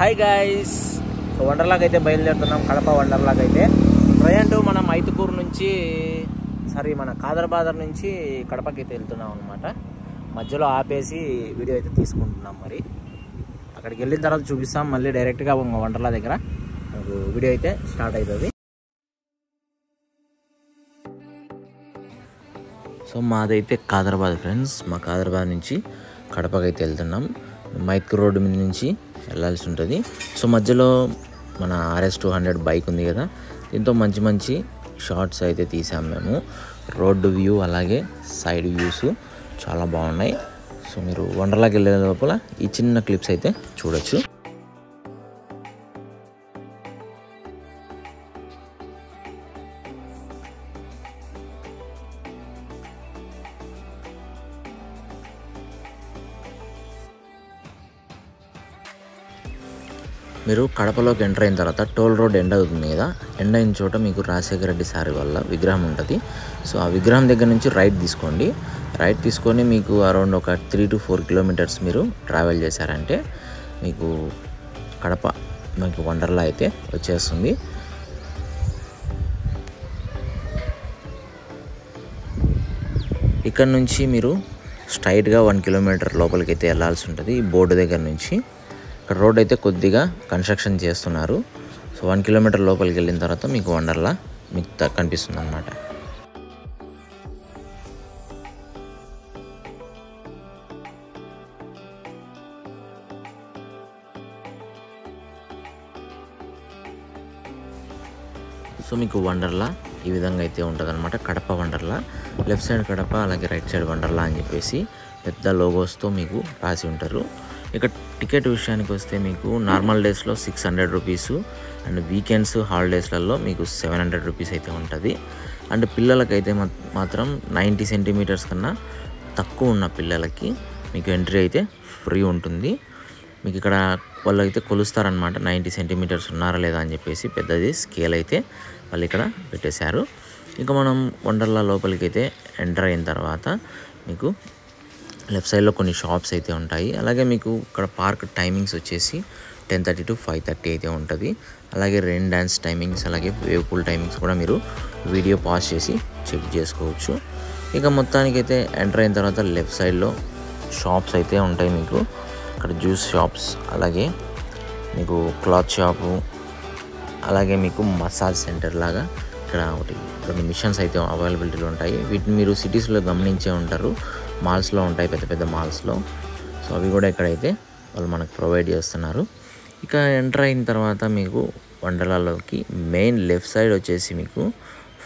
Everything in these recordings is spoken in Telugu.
హాయ్ గైస్, సో వండర్లాకి అయితే బయలుదేరుతున్నాం. కడప వండర్లాకి అయితే ప్రజెంట్ మనం ఐతుకూరు నుంచి మన కాదర్బాదర్ నుంచి కడపకి అయితే వెళ్తున్నాం అనమాట. మధ్యలో ఆపేసి వీడియో అయితే తీసుకుంటున్నాం. మరి అక్కడికి వెళ్ళిన తర్వాత చూపిస్తాం. మళ్ళీ డైరెక్ట్గా వండర్లా దగ్గర వీడియో అయితే స్టార్ట్ అవుతుంది. సో మాదైతే కాదర్బాద్ ఫ్రెండ్స్. మా కాదర్బాద్ నుంచి కడపకి అయితే వెళ్తున్నాం. మైత్కూర్ రోడ్డు మీద నుంచి వెళ్ళాల్సి ఉంటుంది. సో మధ్యలో మన RS200 బైక్ ఉంది కదా, దీంతో మంచి మంచి షార్ట్స్ అయితే తీసాం మేము. రోడ్డు వ్యూ అలాగే సైడ్ వ్యూస్ చాలా బాగున్నాయి. సో మీరు వండర్లాకి వెళ్ళే లోపల ఈ చిన్న క్లిప్స్ అయితే చూడొచ్చు. మీరు కడపలోకి ఎంటర్ అయిన తర్వాత టోల్ రోడ్ ఎండ్ అవుతుంది కదా, ఎండ్ అయిన చోట మీకు రాజశేఖర రెడ్డి సార్ వల్ల విగ్రహం ఉంటుంది. సో ఆ విగ్రహం దగ్గర నుంచి రైట్ తీసుకోండి. రైట్ తీసుకొని మీకు అరౌండ్ ఒక 3 to 4 kilometers మీరు ట్రావెల్ చేశారంటే మీకు కడప మీకు వండర్లా అయితే వచ్చేస్తుంది. ఇక్కడ నుంచి మీరు స్ట్రైట్గా 1 kilometer లోపలికి అయితే వెళ్ళాల్సి ఉంటుంది. ఈ బోర్డు దగ్గర నుంచి ఇక్కడ రోడ్ అయితే కొద్దిగా కన్స్ట్రక్షన్ చేస్తున్నారు. సో 1 kilometer లోపలికి వెళ్ళిన తర్వాత మీకు వండర్లా మీకు కనిపిస్తుంది అన్నమాట. సో మీకు వండర్లా ఈ విధంగా అయితే ఉంటుంది అనమాట. కడప వండర్లా, లెఫ్ట్ సైడ్ కడప అలాగే రైట్ సైడ్ వండర్లా అని చెప్పేసి పెద్ద లోగోస్తో మీకు రాసి ఉంటారు. ఇక టికెట్ విషయానికి వస్తే మీకు నార్మల్ డేస్లో 600 రూపీస్ అండ్ వీకెండ్స్ హాలిడేస్లలో మీకు 700 రూపీస్ అయితే ఉంటుంది. అండ్ పిల్లలకైతే మాత్రం 90 centimeters కన్నా తక్కువ ఉన్న పిల్లలకి మీకు ఎంట్రీ అయితే ఫ్రీ ఉంటుంది. మీకు ఇక్కడ వాళ్ళు అయితే కొలుస్తారనమాట 90 centimeters ఉన్నారా లేదా అని చెప్పేసి పెద్దది స్కేల్ అయితే వాళ్ళు ఇక్కడ పెట్టేశారు. ఇక మనం వండర్లా లోపలికి అయితే ఎంటర్ అయిన తర్వాత మీకు లెఫ్ట్ సైడ్లో కొన్ని షాప్స్ అయితే ఉంటాయి. అలాగే మీకు ఇక్కడ పార్క్ టైమింగ్స్ వచ్చేసి 10:30 to 5:30 అయితే ఉంటుంది. అలాగే రెయిన్ డ్యాన్స్ టైమింగ్స్ అలాగే వేవ్ పూల్ టైమింగ్స్ కూడా మీరు వీడియో పాజ్ చేసి చెక్ చేసుకోవచ్చు. ఇక మొత్తానికైతే ఎంటర్ అయిన తర్వాత లెఫ్ట్ సైడ్లో షాప్స్ అయితే ఉంటాయి. మీకు ఇక్కడ జ్యూస్ షాప్స్ అలాగే మీకు క్లాత్ షాపు అలాగే మీకు మసాజ్ సెంటర్ లాగా ఇక్కడ కొన్ని మిషన్స్ అయితే అవైలబిలిటీలో ఉంటాయి. వీటిని మీరు సిటీస్లో గమనించే ఉంటారు. మాల్స్లో ఉంటాయి, పెద్ద పెద్ద మాల్స్లో. సో అవి కూడా ఇక్కడైతే వాళ్ళు మనకు ప్రొవైడ్ చేస్తున్నారు. ఇక ఎంటర్ అయిన తర్వాత మీకు వండర్లాలోకి మెయిన్ లెఫ్ట్ సైడ్ వచ్చేసి మీకు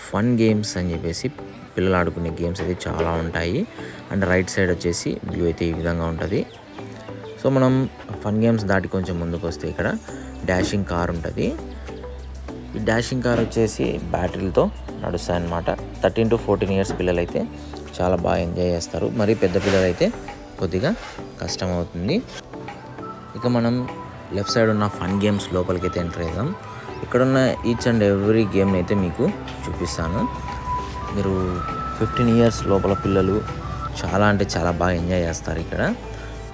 ఫన్ గేమ్స్ అని చెప్పేసి పిల్లలు ఆడుకునే గేమ్స్ అయితే చాలా ఉంటాయి. అండ్ రైట్ సైడ్ వచ్చేసి వ్యూ అయితే ఈ విధంగా ఉంటుంది. సో మనం ఫన్ గేమ్స్ దాటి కొంచెం ముందుకు వస్తే ఇక్కడ డాషింగ్ కార్ ఉంటుంది. ఈ డాషింగ్ కార్ వచ్చేసి బ్యాటరీలతో నడుస్తాయి అన్నమాట. 13 to 14 years పిల్లలు అయితే చాలా బాగా ఎంజాయ్ చేస్తారు. మరి పెద్ద పిల్లలు అయితే కొద్దిగా కష్టం అవుతుంది. ఇక మనం లెఫ్ట్ సైడ్ ఉన్న ఫన్ గేమ్స్ లోపలికి అయితే ఎంటర్ అవుదాం. ఇక్కడున్న ఈచ్ అండ్ ఎవ్రీ గేమ్ని అయితే మీకు చూపిస్తాను. మీరు 15 years లోపల పిల్లలు చాలా అంటే చాలా బాగా ఎంజాయ్ చేస్తారు. ఇక్కడ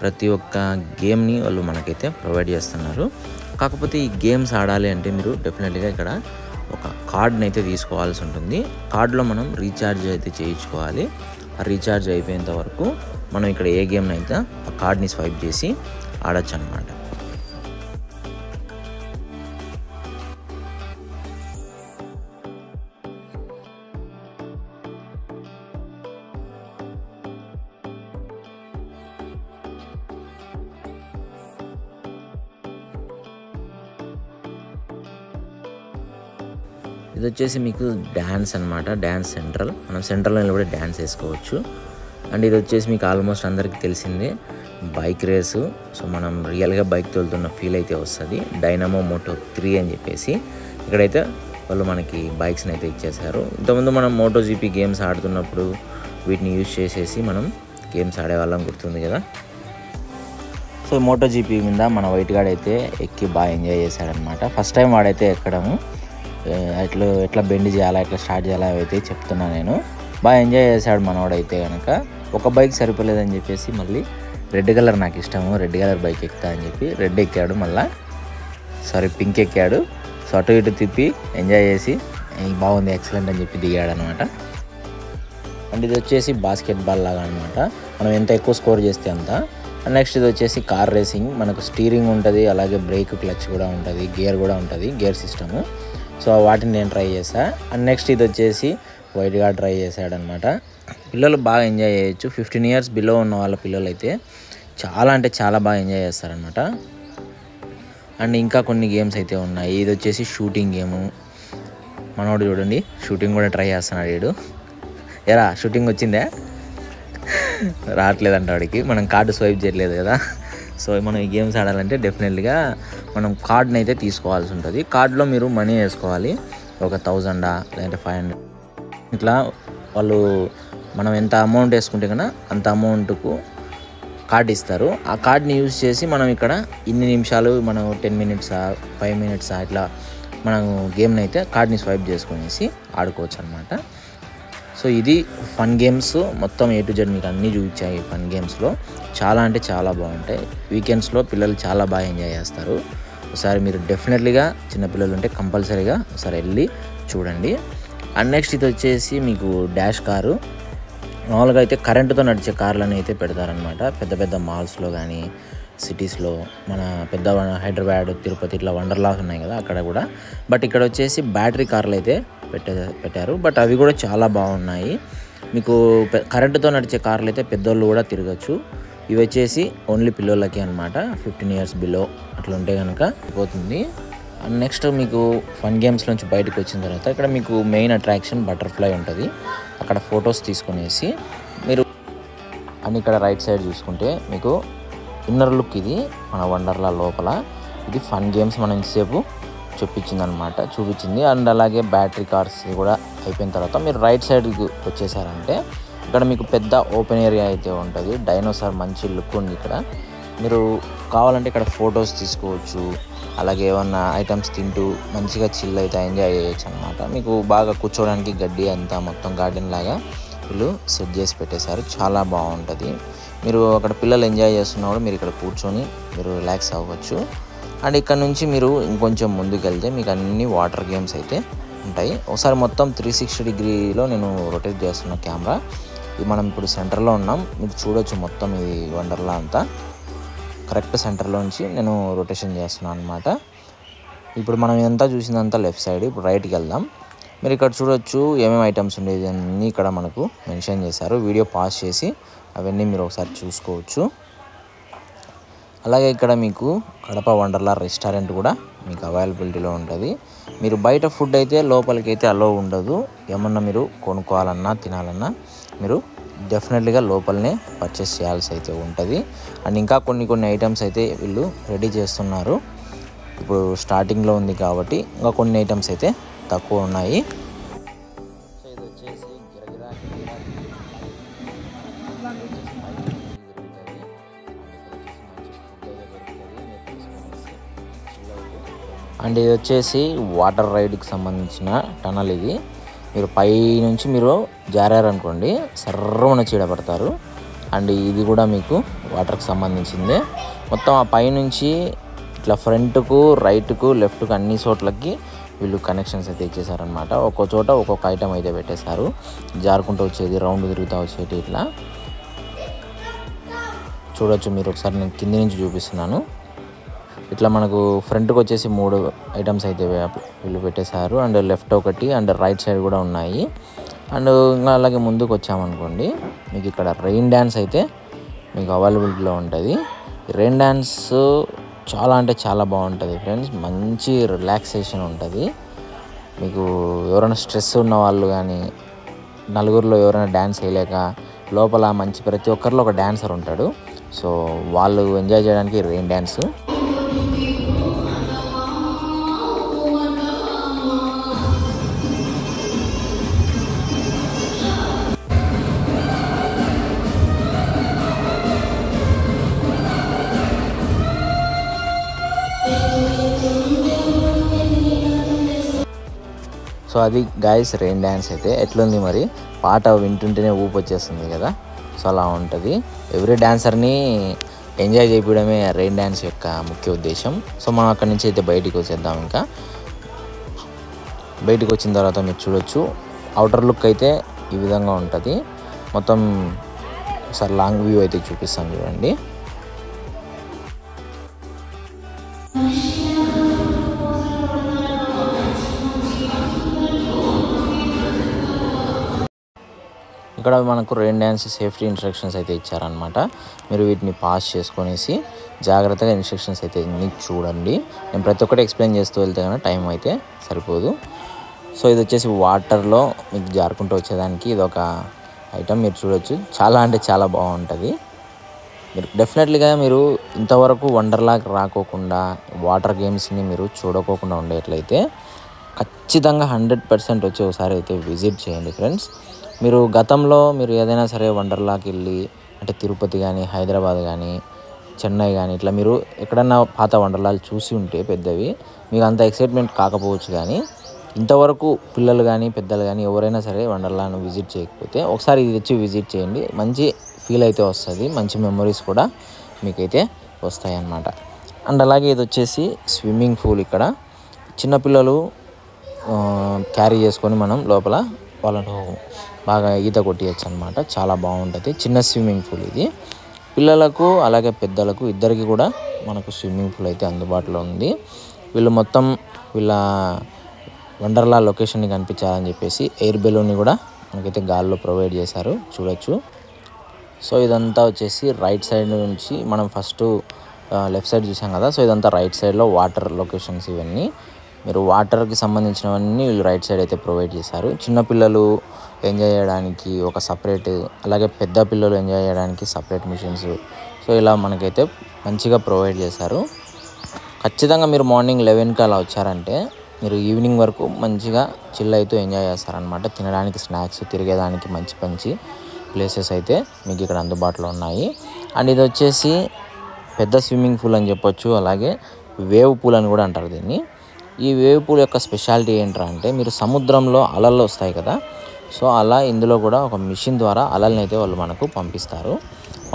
ప్రతి ఒక్క గేమ్ని వాళ్ళు మనకైతే ప్రొవైడ్ చేస్తున్నారు. కాకపోతే ఈ గేమ్స్ ఆడాలి అంటే మీరు డెఫినెట్గా ఇక్కడ ఒక కార్డ్ని అయితే తీసుకోవాల్సి ఉంటుంది. కార్డులో మనం రీఛార్జ్ అయితే చేయించుకోవాలి. ఆ రీఛార్జ్ అయిపోయేంత వరకు మనం ఇక్కడ ఏ గేమ్ని అయితే ఆ కార్డ్ని స్వైప్ చేసి ఆడచ్చు అన్నమాట. ఇది వచ్చేసి మీకు డ్యాన్స్ అనమాట, డ్యాన్స్ సెంట్రల్. మనం సెంట్రల్లో నిలబడి డ్యాన్స్ వేసుకోవచ్చు. అండ్ ఇది వచ్చేసి మీకు ఆల్మోస్ట్ అందరికీ తెలిసిందే బైక్ రేసు. సో మనం రియల్గా బైక్ తోలుతున్న ఫీల్ అయితే వస్తుంది. డైనమో మోటో 3 అని చెప్పేసి ఇక్కడైతే వాళ్ళు మనకి బైక్స్ని అయితే ఇచ్చేసారు. ఇంతకుముందు మనం MotoGP గేమ్స్ ఆడుతున్నప్పుడు వీటిని యూజ్ చేసేసి మనం గేమ్స్ ఆడేవాళ్ళం, గుర్తుంది కదా. సో MotoGP మీద మన వైట్ గార్డ్ అయితే ఎక్కి బాగా ఎంజాయ్ చేశాడనమాట. ఫస్ట్ టైం వాడైతే ఎక్కడము ఎట్లా బెండ్ చేయాలా, ఎట్లా స్టార్ట్ చేయాలా అయితే చెప్తున్నా నేను. బాగా ఎంజాయ్ చేశాడు మనవాడైతే కనుక. ఒక బైక్ సరిపోలేదని చెప్పేసి మళ్ళీ రెడ్ కలర్ నాకు ఇష్టము, రెడ్ కలర్ బైక్ ఎక్కుతా అని చెప్పి రెడ్ ఎక్కాడు. మళ్ళీ పింక్ ఎక్కాడు. సో అటు ఇటు తిప్పి ఎంజాయ్ చేసి బాగుంది ఎక్సలెంట్ అని చెప్పి దిగాడు అనమాట. అండ్ ఇది వచ్చేసి బాస్కెట్బాల్ లాగా అనమాట, మనం ఎంత ఎక్కువ స్కోర్ చేస్తే అంత. అండ్ నెక్స్ట్ ఇది వచ్చేసి కార్ రేసింగ్, మనకు స్టీరింగ్ ఉంటుంది, అలాగే బ్రేక్ క్లచ్ కూడా ఉంటుంది, గేర్ కూడా ఉంటుంది, గేర్ సిస్టము. సో వాటిని నేను ట్రై చేశాను. అండ్ నెక్స్ట్ ఇది వచ్చేసి వైట్గా ట్రై చేశాడనమాట. పిల్లలు బాగా ఎంజాయ్ చేయొచ్చు. 15 years బిలో ఉన్న వాళ్ళ పిల్లలు అయితే చాలా అంటే చాలా బాగా ఎంజాయ్ చేస్తారనమాట. అండ్ ఇంకా కొన్ని గేమ్స్ అయితే ఉన్నాయి. ఇది వచ్చేసి షూటింగ్ గేము. మనోడు చూడండి షూటింగ్ కూడా ట్రై చేస్తున్నాడు. వీడు ఎరా షూటింగ్ వచ్చిందే రావట్లేదంట వాడికి, మనం కార్డు స్వైప్ చేయలేదు కదా. సో మనం ఈ గేమ్స్ ఆడాలంటే డెఫినెట్లీగా మనం కార్డ్ని అయితే తీసుకోవాల్సి ఉంటుంది. కార్డులో మీరు మనీ వేసుకోవాలి, ఒక 1000 లేదంటే 500 ఇట్లా. వాళ్ళు మనం ఎంత అమౌంట్ వేసుకుంటే కన్నా అంత అమౌంట్కు కార్డు ఇస్తారు. ఆ కార్డ్ని యూజ్ చేసి మనం ఇక్కడ ఇన్ని నిమిషాలు మనం 10 minutes 5 minutes ఇట్లా మనం గేమ్ని అయితే కార్డ్ని స్వైప్ చేసుకునేసి ఆడుకోవచ్చు అనమాట. సో ఇది ఫన్ గేమ్స్ మొత్తం A to Z మీకు అన్నీ చూపించాయి. ఫన్ గేమ్స్లో చాలా అంటే చాలా బాగుంటాయి. వీకెండ్స్లో పిల్లలు చాలా బాగా ఎంజాయ్ చేస్తారు. ఒకసారి మీరు డెఫినెట్లీగా చిన్నపిల్లలు ఉంటే కంపల్సరీగా ఒకసారి వెళ్ళి చూడండి. అండ్ నెక్స్ట్ ఇది వచ్చేసి మీకు డాష్ కారు. మామూలుగా అయితే కరెంటుతో నడిచే కార్లను అయితే పెడతారనమాట పెద్ద పెద్ద మాల్స్లో కానీ సిటీస్లో. మన పెద్ద హైదరాబాద్, తిరుపతి ఇట్లా వండర్లాస్ ఉన్నాయి కదా అక్కడ కూడా. బట్ ఇక్కడ వచ్చేసి బ్యాటరీ కార్లు అయితే పెట్టారు. బట్ అవి కూడా చాలా బాగున్నాయి. మీకు కరెంటుతో నడిచే కార్లు అయితే పెద్దోళ్ళు కూడా తిరగచ్చు. ఇవి వచ్చేసి ఓన్లీ పిల్లలకి అనమాట, 15 years బిలో అట్లా ఉంటే కనుక పోతుంది. అండ్ నెక్స్ట్ మీకు ఫన్ గేమ్స్ నుంచి బయటకు వచ్చిన తర్వాత ఇక్కడ మీకు మెయిన్ అట్రాక్షన్ బటర్ఫ్లై ఉంటుంది. అక్కడ ఫొటోస్ తీసుకునేసి మీరు అండ్ ఇక్కడ రైట్ సైడ్ చూసుకుంటే మీకు ఇన్నర్ లుక్ ఇది మన వండర్లా లోపల. ఇది ఫన్ గేమ్స్ మనం ఇంతసేపు చూపించింది. అండ్ అలాగే బ్యాటరీ కార్స్ కూడా అయిపోయిన తర్వాత మీరు రైట్ సైడ్కి వచ్చేసారంటే ఇక్కడ మీకు పెద్ద ఓపెన్ ఏరియా అయితే ఉంటుంది. డైనోసార్ మంచి లుక్ ఉంది ఇక్కడ. మీరు కావాలంటే ఇక్కడ ఫొటోస్ తీసుకోవచ్చు, అలాగే ఏమన్నా ఐటమ్స్ తింటూ మంచిగా చిల్ అయితే ఎంజాయ్ చేయొచ్చు అనమాట. మీకు బాగా కూర్చోవడానికి గడ్డి అంతా మొత్తం గార్డెన్ లాగా వీళ్ళు సెట్ చేసి పెట్టేశారు, చాలా బాగుంటుంది. మీరు అక్కడ పిల్లలు ఎంజాయ్ చేస్తున్నప్పుడు మీరు ఇక్కడ కూర్చొని మీరు రిలాక్స్ అవ్వచ్చు. అండ్ ఇక్కడ నుంచి మీరు ఇంకొంచెం ముందుకు వెళ్తే మీకు అన్ని వాటర్ గేమ్స్ అయితే ఉంటాయి. ఒకసారి మొత్తం 360 degreeలో నేను రొటేట్ చేస్తున్న కెమెరా. ఇది మనం ఇప్పుడు సెంటర్లో ఉన్నాం, మీరు చూడొచ్చు మొత్తం ఇది వండర్లా అంతా కరెక్ట్ సెంటర్లో నుంచి నేను రొటేషన్ చేస్తున్నాను అనమాట. ఇప్పుడు మనం ఇదంతా చూసిందంతా లెఫ్ట్ సైడ్. ఇప్పుడు రైట్కి వెళ్దాం. మీరు ఇక్కడ చూడొచ్చు ఏమేమి ఐటమ్స్ ఉండేది అన్నీ ఇక్కడ మనకు మెన్షన్ చేశారు. వీడియో పాజ్ చేసి అవన్నీ మీరు ఒకసారి చూసుకోవచ్చు. అలాగే ఇక్కడ మీకు కడప వండర్లా రెస్టారెంట్ కూడా మీకు అవైలబిలిటీలో ఉంటుంది. మీరు బయట ఫుడ్ అయితే లోపలికి అయితే అలో ఉండదు. ఏమన్నా మీరు కొనుక్కోవాలన్నా తినాలన్నా మీరు డెఫినెట్లీగా లోపలనే పర్చేస్ చేయాల్సి అయితే ఉంటుంది. అండ్ ఇంకా కొన్ని ఐటమ్స్ అయితే వీళ్ళు రెడీ చేస్తున్నారు. ఇప్పుడు స్టార్టింగ్లో ఉంది కాబట్టి ఇంకా కొన్ని ఐటమ్స్ అయితే తక్కువ ఉన్నాయి. సో ఇది వచ్చేసి అండ్ ఇది వచ్చేసి వాటర్ రైడ్కి సంబంధించిన టనల్. ఇది మీరు పై నుంచి మీరు జారారనుకోండి సర్రమన చీడపడతారు. అండ్ ఇది కూడా మీకు వాటర్కి సంబంధించిందే. మొత్తం ఆ పై నుంచి ఇట్లా ఫ్రంట్కు, రైట్కు, లెఫ్ట్కు అన్ని చోట్లకి వీళ్ళు కనెక్షన్స్ అయితే ఇచ్చేసారనమాట. ఒక్కో చోట ఒక్కొక్క ఐటమ్ అయితే పెట్టేశారు. జారుకుంటూ వచ్చేది, రౌండ్ తిరుగుతూ వచ్చేది ఇట్లా చూడొచ్చు మీరు. ఒకసారి నేను కింది నుంచి చూపిస్తున్నాను. ఇట్లా మనకు ఫ్రంట్కి వచ్చేసి 3 ఐటమ్స్ అయితే వీళ్ళు పెట్టేశారు. అండ్ లెఫ్ట్ ఒకటి అండ్ రైట్ సైడ్ కూడా ఉన్నాయి. అండ్ ఇంకా అలాగే ముందుకు వచ్చామనుకోండి మీకు ఇక్కడ రెయిన్ డ్యాన్స్ అయితే మీకు అవైలబిలిటీలో ఉంటుంది. రెయిన్ డ్యాన్స్ చాలా అంటే చాలా బాగుంటుంది ఫ్రెండ్స్. మంచి రిలాక్సేషన్ ఉంటుంది. మీకు ఎవరైనా స్ట్రెస్ ఉన్న వాళ్ళు కానీ నలుగురిలో ఎవరైనా డ్యాన్స్ వేయలేక లోపల మంచి ప్రతి ఒక్కరిలో ఒక డ్యాన్సర్ ఉంటాడు. సో వాళ్ళు ఎంజాయ్ చేయడానికి రెయిన్ డ్యాన్స్. సో అది గాయస్ రెయిన్ డ్యాన్స్ అయితే ఎట్లుంది మరి, పాట వింటుంటేనే ఊపు వచ్చేస్తుంది కదా. సో అలా ఉంటుంది. ఎవ్రీ డ్యాన్సర్ని ఎంజాయ్ చేయడమే రెయిన్ డ్యాన్స్ యొక్క ముఖ్య ఉద్దేశం. సో మనం అక్కడి నుంచి అయితే బయటికి వచ్చేద్దాం. ఇంకా బయటికి వచ్చిన తర్వాత మీరు చూడొచ్చు అవుటర్ లుక్ అయితే ఈ విధంగా ఉంటుంది. మొత్తం ఒకసారి లాంగ్ వ్యూ అయితే చూపిస్తాను చూడండి. ఇక్కడ మనకు రెయిన్ డ్యాన్స్ సేఫ్టీ ఇన్స్ట్రక్షన్స్ అయితే ఇచ్చారనమాట. మీరు వీటిని పాస్ చేసుకొనేసి జాగ్రత్తగా ఇన్స్ట్రక్షన్స్ అయితే చూడండి. నేను ప్రతి ఒక్కటి ఎక్స్ప్లెయిన్ చేస్తూ వెళ్తే కనుక టైం అయితే సరిపోదు. సో ఇది వచ్చేసి వాటర్లో మీకు జారుకుంటూ వచ్చేదానికి ఇది ఒక ఐటమ్. మీరు చూడొచ్చు, చాలా అంటే చాలా బాగుంటుంది. మీరు డెఫినెట్లీగా మీరు ఇంతవరకు వండర్లాకి రాకోకుండా వాటర్ గేమ్స్ని మీరు చూడకోకుండా ఉండేట్లయితే ఖచ్చితంగా 100% వచ్చి ఒకసారి అయితే విజిట్ చేయండి ఫ్రెండ్స్. మీరు గతంలో మీరు ఏదైనా సరే వండర్లాకి వెళ్ళి అంటే తిరుపతి కానీ, హైదరాబాద్ కానీ, చెన్నై కానీ ఇట్లా మీరు ఎక్కడన్నా పాత వండర్లాలు చూసి ఉంటే పెద్దవి మీకు అంత ఎక్సైట్మెంట్ కాకపోవచ్చు. కానీ ఇంతవరకు పిల్లలు కానీ పెద్దలు కానీ ఎవరైనా సరే వండర్లాను విజిట్ చేయకపోతే ఒకసారి ఇది వచ్చి విజిట్ చేయండి. మంచి ఫీల్ అయితే వస్తుంది, మంచి మెమొరీస్ కూడా మీకైతే వస్తాయి అన్నమాట. అండ్ అలాగే ఇది వచ్చేసి స్విమ్మింగ్ పూల్. ఇక్కడ చిన్నపిల్లలు క్యారీ చేసుకొని మనం లోపల వాళ్ళను బాగా ఈత కొట్టియచ్చు అనమాట. చాలా బాగుంటుంది. చిన్న స్విమ్మింగ్ పూల్ ఇది. పిల్లలకు అలాగే పెద్దలకు ఇద్దరికి కూడా మనకు స్విమ్మింగ్ పూల్ అయితే అందుబాటులో ఉంది. వీళ్ళు మొత్తం వీళ్ళ వండర్లా లొకేషన్ని కనిపించాలని చెప్పేసి ఎయిర్ బెలూన్ని కూడా మనకైతే గాల్లో ప్రొవైడ్ చేశారు, చూడొచ్చు. సో ఇదంతా వచ్చేసి రైట్ సైడ్ నుంచి మనం ఫస్ట్ లెఫ్ట్ సైడ్ చూసాం కదా. సో ఇదంతా రైట్ సైడ్లో వాటర్ లొకేషన్స్. ఇవన్నీ మీరు వాటర్కి సంబంధించినవన్నీ వీళ్ళు రైట్ సైడ్ అయితే ప్రొవైడ్ చేశారు. చిన్నపిల్లలు ఎంజాయ్ చేయడానికి ఒక సపరేట్, అలాగే పెద్ద పిల్లలు ఎంజాయ్ చేయడానికి సపరేట్ మిషన్స్. సో ఇలా మనకైతే మంచిగా ప్రొవైడ్ చేశారు. ఖచ్చితంగా మీరు మార్నింగ్ 11కి అలా వచ్చారంటే మీరు ఈవినింగ్ వరకు మంచిగా చిల్ అయితే ఎంజాయ్ చేస్తారనమాట. తినడానికి స్నాక్స్, తిరిగేదానికి మంచి మంచి ప్లేసెస్ అయితే మీకు ఇక్కడ అందుబాటులో ఉన్నాయి. అండ్ ఇది వచ్చేసి పెద్ద స్విమ్మింగ్ పూల్ అని చెప్పొచ్చు, అలాగే వేవ్ పూల్ అని కూడా అంటారు దీన్ని. ఈ వేవ్ పూల్ యొక్క స్పెషాలిటీ ఏంటంటే మీరు సముద్రంలో అలలు వస్తాయి కదా. సో అలా ఇందులో కూడా ఒక మిషన్ ద్వారా అలల్ని అయితే వాళ్ళు మనకు పంపిస్తారు.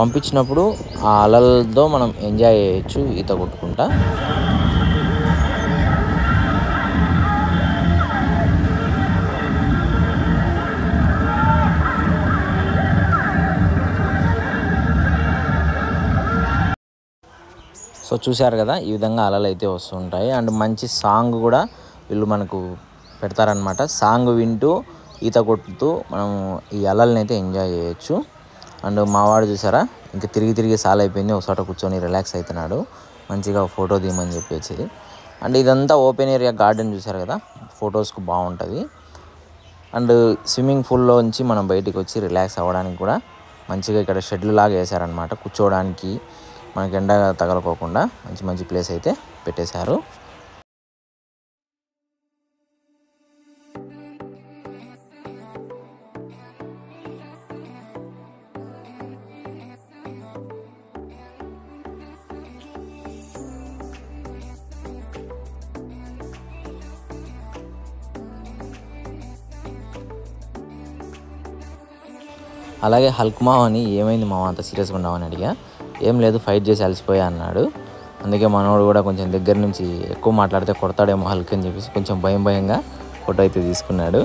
పంపించినప్పుడు ఆ అలలతో మనం ఎంజాయ్ చేయొచ్చు ఈత కొట్టుకుంటా. సో చూశారు కదా, ఈ విధంగా అలలు అయితే వస్తుంటాయి. అండ్ మంచి సాంగ్ కూడా వీళ్ళు మనకు పెడతారనమాట. సాంగ్ వింటూ ఈత కొట్టుతూ మనం ఈ అలల్ని అయితే ఎంజాయ్ చేయొచ్చు. అండ్ మావాడు చూసారా, ఇంకా తిరిగి తిరిగి సాల్ అయిపోయింది, ఒకసారి కూర్చొని రిలాక్స్ అవుతున్నాడు. మంచిగా ఫోటో తీయమని చెప్పేసి. అండ్ ఇదంతా ఓపెన్ ఏరియా గార్డెన్ చూసారు కదా, ఫొటోస్కు బాగుంటుంది. అండ్ స్విమ్మింగ్ పూల్లో నుంచి మనం బయటికి వచ్చి రిలాక్స్ అవ్వడానికి కూడా మంచిగా ఇక్కడ షెడ్లు లాగా వేసారనమాట. కూర్చోవడానికి మనకి ఎండ తగలకోకుండా మంచి మంచి ప్లేస్ అయితే పెట్టేశారు. అలాగే హల్క్ మావ అని ఏమైంది మావ అంత సీరియస్గా ఉన్నామని అడిగా. ఏం లేదు, ఫైట్ చేసి అలసిపోయా అన్నాడు. అందుకే మనోడు కూడా కొంచెం దగ్గర నుంచి ఎక్కువ మాట్లాడితే కొడతాడేమో హల్క్ అని చెప్పేసి కొంచెం భయంగా ఫోటో అయితే తీసుకున్నాడు.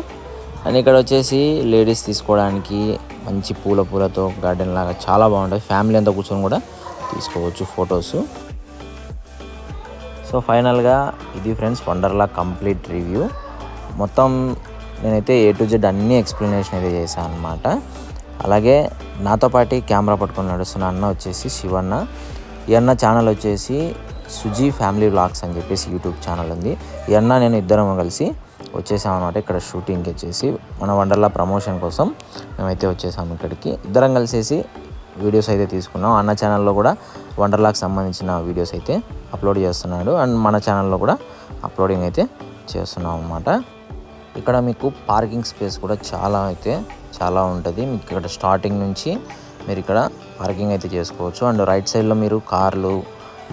అండ్ ఇక్కడ వచ్చేసి లేడీస్ తీసుకోవడానికి మంచి పూలతో గార్డెన్ లాగా చాలా బాగుంటుంది. ఫ్యామిలీ అంతా కూర్చొని కూడా తీసుకోవచ్చు ఫొటోస్. సో ఫైనల్గా ఇది ఫ్రెండ్స్ వండర్లా కంప్లీట్ రివ్యూ. మొత్తం నేనైతే A to Z అన్ని ఎక్స్ప్లెనేషన్ అయితే చేశాను అనమాట. అలాగే నాతో పాటు కెమెరా పట్టుకొని నడుస్తున్న అన్న వచ్చేసి శివన్న. ఈ అన్న ఛానల్ వచ్చేసి సుజీ ఫ్యామిలీ వ్లాగ్స్ అని చెప్పేసి యూట్యూబ్ ఛానల్ ఉంది. ఈ అన్న నేను ఇద్దరం కలిసి వచ్చేసాం అనమాట. ఇక్కడ షూటింగ్కి వచ్చేసి మన వండర్లా ప్రమోషన్ కోసం మేమైతే వచ్చేసాము ఇక్కడికి. ఇద్దరం కలిసేసి వీడియోస్ అయితే తీసుకున్నాం. అన్న ఛానల్లో కూడా వండర్లాకి సంబంధించిన వీడియోస్ అయితే అప్లోడ్ చేస్తున్నాడు. అండ్ మన ఛానల్లో కూడా అప్లోడింగ్ అయితే చేస్తున్నాం అన్నమాట. ఇక్కడ మీకు పార్కింగ్ స్పేస్ కూడా చాలా ఉంటుంది. మీకు ఇక్కడ స్టార్టింగ్ నుంచి మీరు ఇక్కడ పార్కింగ్ అయితే చేసుకోవచ్చు. అండ్ రైట్ సైడ్లో మీరు కార్లు,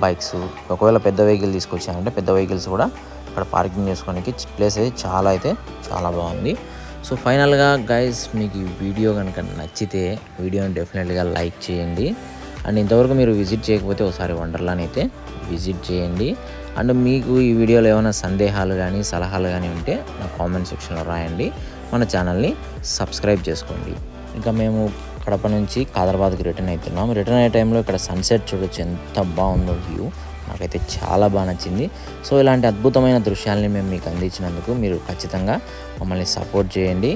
బైక్స్, ఒకవేళ పెద్ద వెహికల్ తీసుకొచ్చారంటే పెద్ద వెహికల్స్ కూడా ఇక్కడ పార్కింగ్ చేసుకోవడానికి ప్లేస్ అయితే చాలా బాగుంది. సో ఫైనల్గా గైస్ మీకు ఈ వీడియో కనుక నచ్చితే వీడియోని డెఫినెట్గా లైక్ చేయండి. అండ్ ఇంతవరకు మీరు విజిట్ చేయకపోతే ఒకసారి వండర్లాని అయితే విజిట్ చేయండి. అండ్ మీకు ఈ వీడియోలో ఏమైనా సందేహాలు కానీ సలహాలు కానీ ఉంటే నా కామెంట్ సెక్షన్లో రాయండి. మన ఛానల్ని సబ్స్క్రైబ్ చేసుకోండి. ఇంకా మేము కడప నుంచి కాదరాబాద్కి రిటర్న్ అవుతున్నాం. రిటర్న్ అయ్యే టైంలో ఇక్కడ సన్సెట్ చూడొచ్చు, ఎంత బాగుందో వ్యూ. నాకైతే చాలా బాగా నచ్చింది. సో ఇలాంటి అద్భుతమైన దృశ్యాలని మేము మీకు అందించినందుకు మీరు ఖచ్చితంగా మమ్మల్ని సపోర్ట్ చేయండి.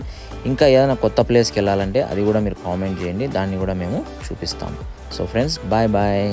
ఇంకా ఏదైనా కొత్త ప్లేస్కి వెళ్ళాలంటే అది కూడా మీరు కామెంట్ చేయండి, దాన్ని కూడా మేము చూపిస్తాం. So friends, bye bye.